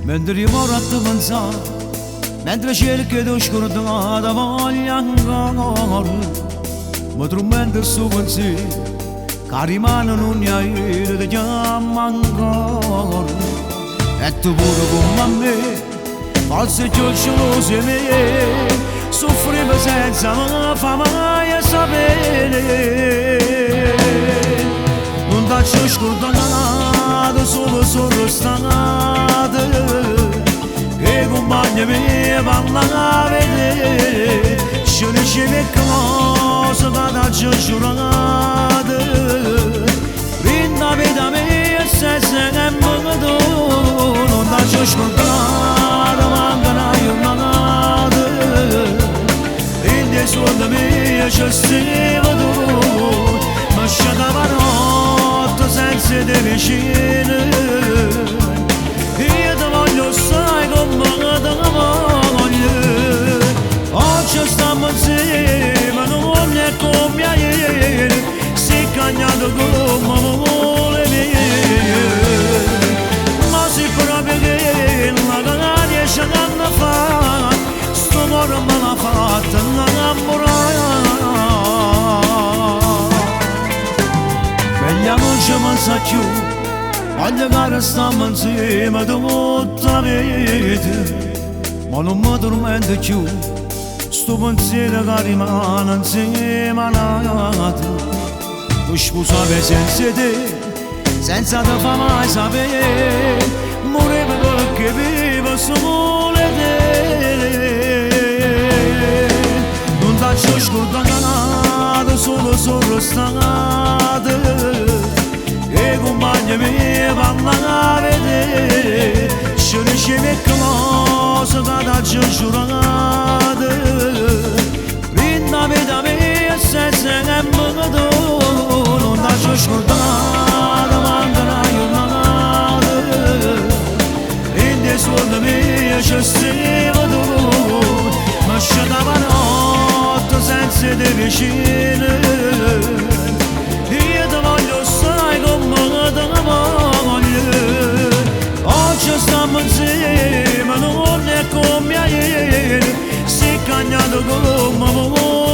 Mentre io moratto pensare, mentre cerco di scordare da voglia ancora, ma tu mentre sto pensiero, che rimane non mi hai ti chiama ancora. E tu pure come me, forse giusto sei me, soffrivo senza me fa mai sapere. Non t'ho scordato, solo sono stato, che compagni mi parlano a vedere, se ne c'è che cosa che t'ho giurato, rinda vita mia senza che mi do, non t'ho scordato, manca una giornata, rinda i soldi miei ci stiamo tu, ma c'è da notte senza te vicino. Io ti voglio sai come te voglio. Oggi stiamo insieme, non è come ieri, si cagnato come vuole me. Ma se proprio che la riesce a fare, sto cuore me l'ha fatta innamorare. Figlia non ci pensa più, voglio che restiamo insieme tutta la vita, ma non mi tormento più, sto pensiero che rimane insieme a nato. Tu sposavi senza te, senza te fa mai sapere, morivo perché vivo solo te. Non t'ho scordato, solo sono stato, e compagni mi parlano a vedere, se ne c'è che cosa che t'ho giurato, rinda vita mia senza che mi do, non t'ho scordato, manca una giornata, rinda i soldi miei ci stiamo tu, ma c'è da notte senza te vicino. Io ti voglio sai come te voglio. Oggi stiamo insieme, non è come ieri, si è cagnato come